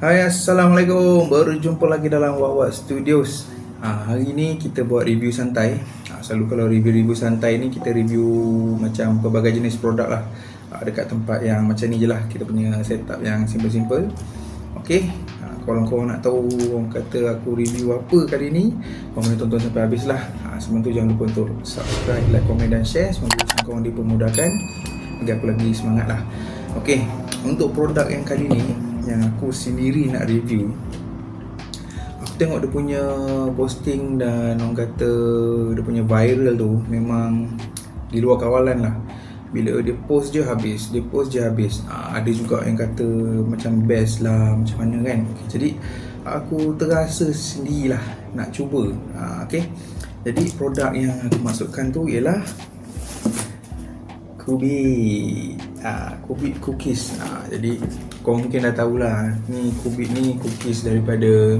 Hai, Assalamualaikum. Baru jumpa lagi dalam Wawak Studios. Hari ni kita buat review santai. Selalu kalau review-review santai ni kita review macam pelbagai jenis produk lah. Dekat tempat yang macam ni je lah. Kita punya setup yang simple-simple. Okay, kalau korang nak tahu orang kata aku review apa kali ni, korang boleh tonton sampai habis lah. Sebelum tu jangan lupa untuk subscribe, like, komen dan share. Semoga korang dipermudahkan agar aku lagi semangat lah. Okay, untuk produk yang kali ni yang aku sendiri nak review, aku tengok dia punya posting dan orang kata dia punya viral tu memang di luar kawalan lah. Bila dia post je habis, ada juga yang kata macam best lah, macam mana kan. Jadi aku terasa sendirilah nak cuba. Okay, jadi produk yang aku masukkan tu ialah Kubik cookies. Jadi korang mungkin dah tahulah, ni Kubik ni cookies daripada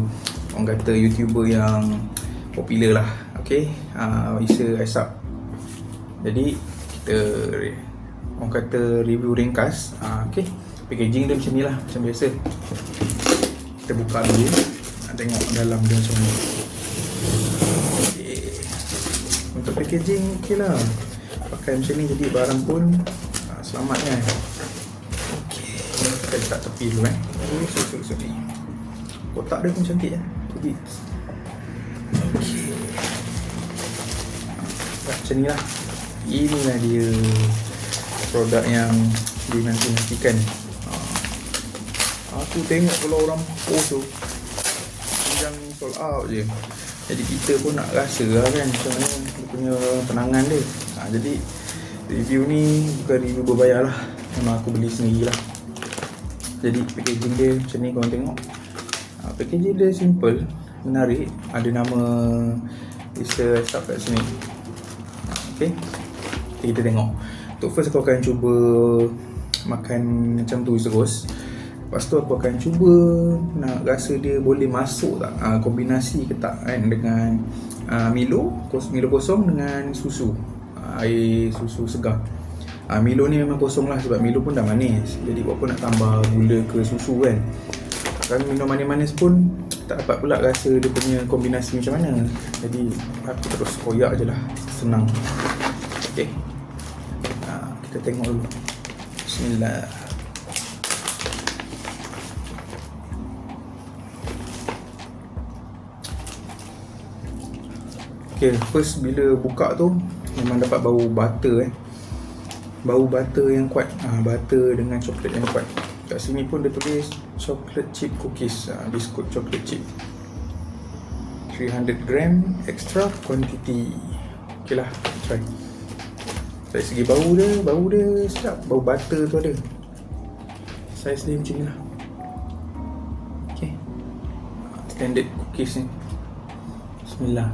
orang kata YouTuber yang popular lah. Okay, Isa Aisap. Jadi kita orang kata review ringkas. Okay, packaging dia macam ni lah, macam biasa. Kita buka dulu, tengok dalam dia macam ni. Okay. Untuk packaging okay lah, pakai macam ni jadi barang pun selamat kan. Okay, kita letak tepi dulu so ni kotak dia pun cantik Kubik. Okay, macam ni lah. Inilah dia produk yang dinanti-nantikan. Aku tengok kalau orang post tu yang sold out je, jadi kita pun nak rasa lah kan macam mana dia punya penangan dia. Jadi review ni bukan review berbayar lah, memang aku beli sendiri lah. Jadi packaging dia macam ni, korang tengok. Packaging dia simple, menarik. Ada nama Isa Aisap kat sini. Okay, kita tengok. Untuk first aku akan cuba makan macam tu terus. Lepas tu aku akan cuba nak rasa dia boleh masuk tak, kombinasi ke tak kan dengan Milo kosong dengan susu, air susu segar. Milo ni memang kosong lah sebab Milo pun dah manis. Jadi buat apa nak tambah gula ke susu kan. Kalau minum manis-manis pun tak dapat pula rasa dia punya kombinasi macam mana. Jadi aku terus koyak je lah, senang. Okay, kita tengok dulu. Bismillah. Okay, first bila buka tu memang dapat bau butter bau butter yang kuat. Butter dengan coklat yang kuat. Kat sini pun dia tulis chocolate chip cookies, biskut chocolate chip 300 gram extra quantity. Okay lah, try. Dari segi bau dia sedap. Bau butter tu ada. Saiz dia macam ni lah. Okay, standard cookies ni. Bismillah.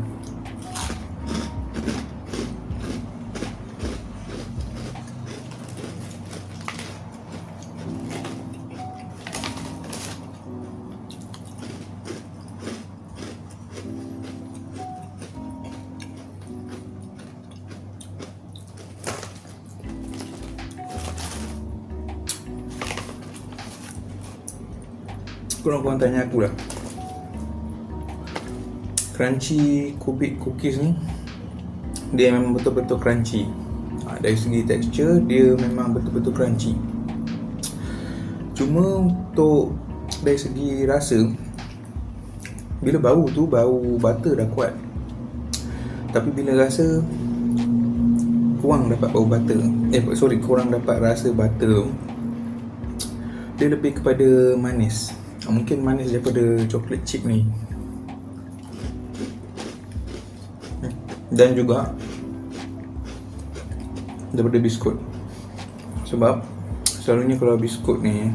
Korang tanya aku lah, crunchy Kubik cookies ni dia memang betul-betul crunchy. Dari segi teksture dia memang betul-betul crunchy. Cuma untuk dari segi rasa, bila bau tu bau butter dah kuat, tapi bila rasa kurang dapat bau butter, kurang dapat rasa butter. Dia lebih kepada manis. Mungkin manis daripada chocolate chip ni. Dan juga daripada biskut. Sebab selalunya kalau biskut ni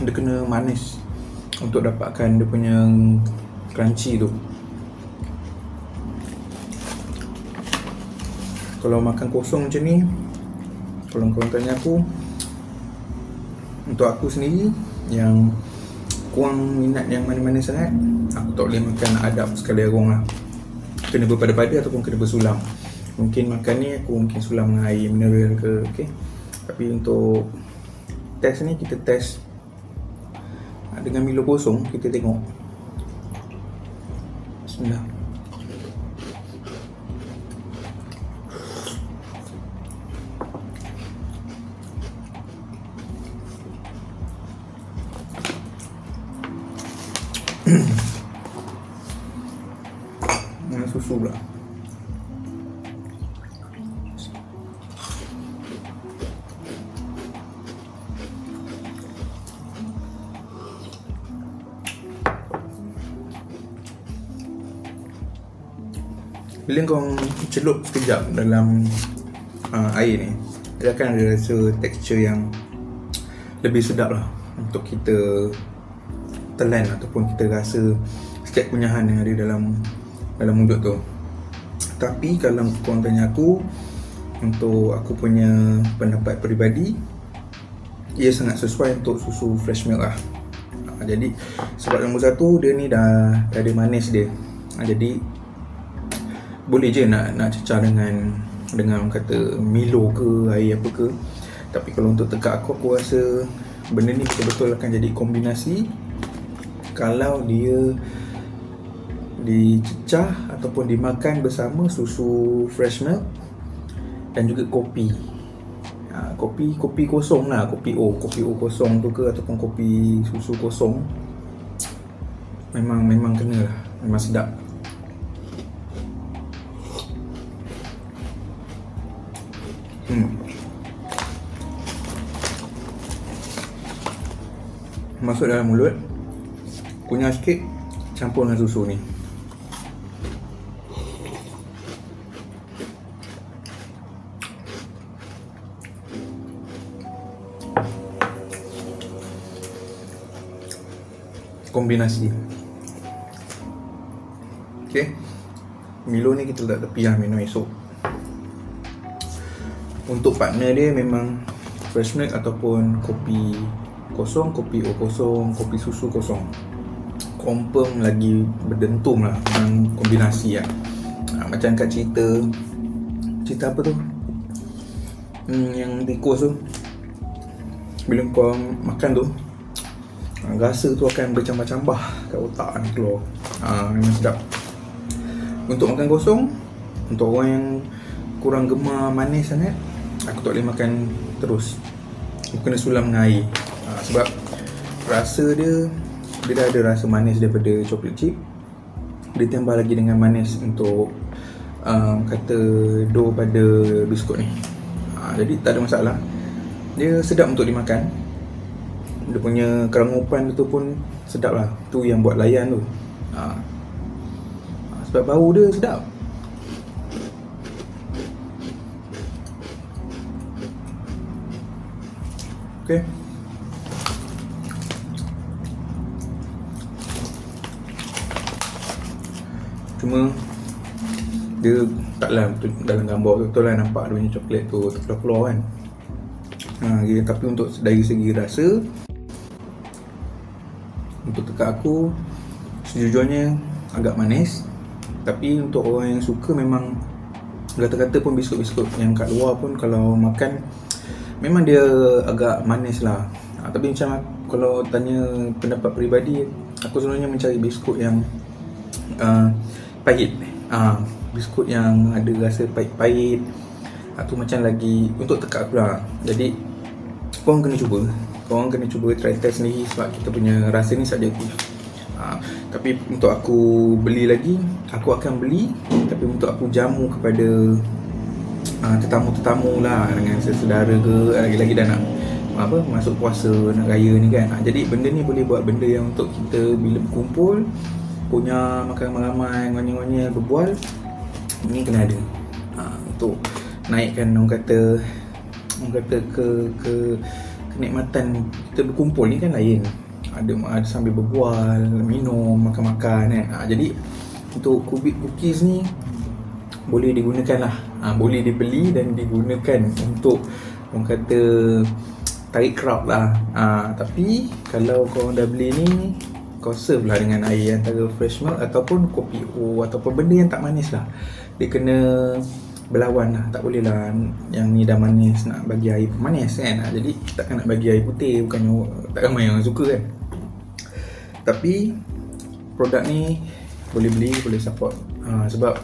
dia kena manis untuk dapatkan dia punya crunchy tu. Kalau makan kosong macam ni, kalau korang tanya aku, untuk aku sendiri yang kurang minat yang manis-manis sangat, aku tak boleh makan adab sekali arung lah. Kena berpada-pada ataupun kena bersulam. Mungkin makan ni aku mungkin sulam dengan air mineral ke. Okay, tapi untuk test ni kita test dengan Milo kosong. Kita tengok. Bismillah. Dengan susu pula. Bila kau celup sekejap dalam air ni, dia akan ada rasa tekstur yang lebih sedap lah untuk kita telan ataupun kita rasa sikit kunyahan yang ada dalam mulut tu. Tapi kalau korang tanya aku, untuk aku punya pendapat peribadi, ia sangat sesuai untuk susu fresh milk lah. Jadi sebab nombor satu, dia ni dah ada manis dia. Jadi boleh je nak cecah dengan orang kata Milo ke air apa ke. Tapi kalau untuk tekak aku rasa benda ni betul-betul akan jadi kombinasi kalau dia dicecah ataupun dimakan bersama susu fresh milk dan juga kopi. Kopi kosong lah, kopi O kosong tu ke ataupun kopi susu kosong. Memang kena lah, memang sedap. Masuk dalam mulut, kunyah sikit, campur dengan susu ni. Kombinasi. Okay, Milo ni kita letak tepi lah, minum esok. Untuk partner dia memang fresh milk ataupun kopi kosong, kopi O kosong, kopi susu kosong. Confirm lagi berdentum lah dengan kombinasi lah. Macam kat cerita apa tu, yang tikus tu, bila kau makan tu, rasa tu akan bercambah-cambah kat otak ni keluar. Memang sedap. Untuk makan kosong, untuk orang yang kurang gemar manis sangat, aku tak boleh makan terus. Aku kena sulam dengan air. Sebab rasa dia dah ada rasa manis daripada chocolate chip. Dia tambah lagi dengan manis untuk kata dough pada biskut ni. Jadi tak ada masalah. Dia sedap untuk dimakan. Dia punya kerangupan tu pun sedap lah. Tu yang buat layan tu. Sebab bau dia sedap. Okay. Cuma dia taklah dalam gambar tu betul lah nampak dia punya coklat tu terkeluar kan. Tapi untuk dari segi rasa, untuk tekak aku sejujurnya agak manis. Tapi untuk orang yang suka, memang kata-kata pun biskut-biskut yang kat luar pun kalau makan memang dia agak manis lah. Tapi macam kalau tanya pendapat peribadi, aku sebenarnya mencari biskut yang pahit. Biskut yang ada rasa pahit-pahit. Tu macam lagi untuk tekak pula. Jadi korang kena cuba try test sendiri sebab kita punya rasa ni subjektif. Tapi untuk aku beli lagi, aku akan beli. Tapi untuk aku jamu kepada tetamu-tetamu lah, dengan sesedara ke, lagi-lagi dah nak masuk puasa, nak raya ni kan. Jadi benda ni boleh buat benda yang untuk kita bila berkumpul, punya makan ramai-ramai, ngonyel-ngonyel, berbual, ni kena ada. Untuk naikkan orang kata kenikmatan kita berkumpul ni kan lain. Ada sambil berbual, minum, makan-makan kan. Jadi untuk kubik cookies ni boleh digunakan lah. Boleh dibeli dan digunakan untuk orang kata tarik crowd lah. Tapi kalau korang dah beli ni, kau serve lah dengan air antara fresh milk ataupun kopi O ataupun benda yang tak manis lah. Dia kena berlawan lah. Tak boleh lah yang ni dah manis nak bagi air manis kan. Jadi takkan nak bagi air putih, bukannya tak ramai yang suka kan. Tapi produk ni boleh beli, boleh support. Sebab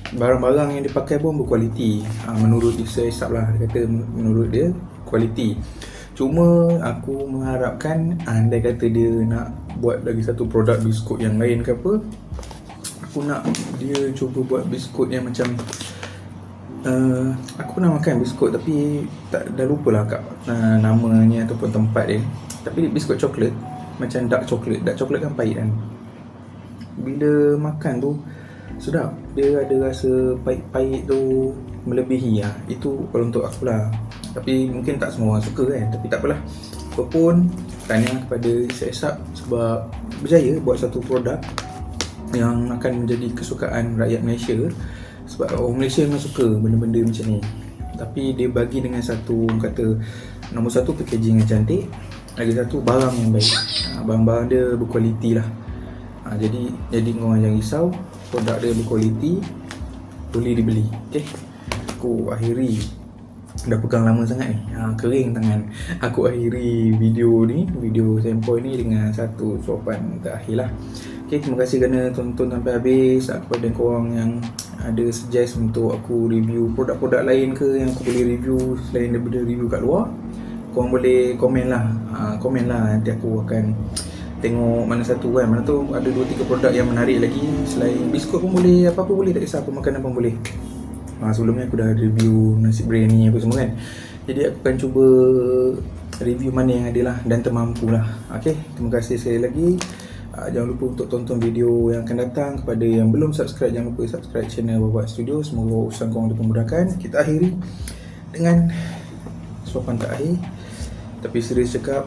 barang-barang yang dipakai pun berkualiti. Menurut Isa Hesap lah, dia kata menurut dia kualiti. Cuma aku mengharapkan andai kata dia nak buat lagi satu produk biskut yang lain ke apa, aku nak dia cuba buat biskut yang macam aku pernah makan biskut tapi dah lupa lah namanya ataupun tempat dia. Tapi biskut coklat, macam dark coklat. Dark coklat kan pahit kan, bila makan tu sedap. Dia ada rasa pahit-pahit tu melebihi lah. Itu kalau untuk aku lah. Tapi mungkin tak semua orang suka kan. Tapi tak apalah. Apapun, tahniah kepada Isa Hesap sebab berjaya buat satu produk yang akan menjadi kesukaan rakyat Malaysia. Sebab orang Malaysia memang suka benda-benda macam ni. Tapi dia bagi dengan satu, kata nombor satu, packaging yang cantik. Lagi satu, barang yang baik. Barang-barang dia berkualiti lah. Jadi korang jangan risau, produk dia berkualiti, boleh dibeli. Okay, aku akhiri, dah pegang lama sangat ni, kering tangan. Aku akhiri video sampel ni dengan satu suapan terakhir lah. Okay, terima kasih kerana tonton sampai habis. Kepada korang yang ada suggest untuk aku review produk-produk lain ke yang aku boleh review selain daripada review kat luar, korang boleh komen lah. Nanti aku akan tengok mana satu kan. Mana tu ada 2-3 produk yang menarik lagi. Selain biskut pun boleh, apa-apa boleh, tak kisah apa makanan pun boleh. Sebelum ni aku dah review nasi biryani apa semua kan. Jadi aku akan cuba review mana yang ada lah dan termampu lah. Okay, terima kasih sekali lagi. Jangan lupa untuk tonton video yang akan datang. Kepada yang belum subscribe, jangan lupa subscribe channel Babak Studio. Semoga urusan korang dipermudahkan. Kita akhiri dengan suapan terakhir. Tapi serius cakap,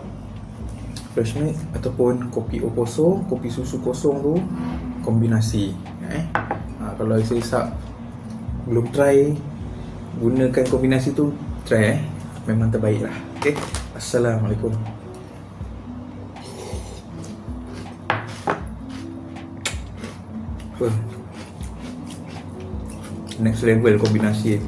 fresh milk ataupun kopi O kosong, kopi susu kosong tu kombinasi. Kalau Isa Hesap belum try gunakan kombinasi tu, try memang terbaik lah. Okay, Assalamualaikum. Next level kombinasi.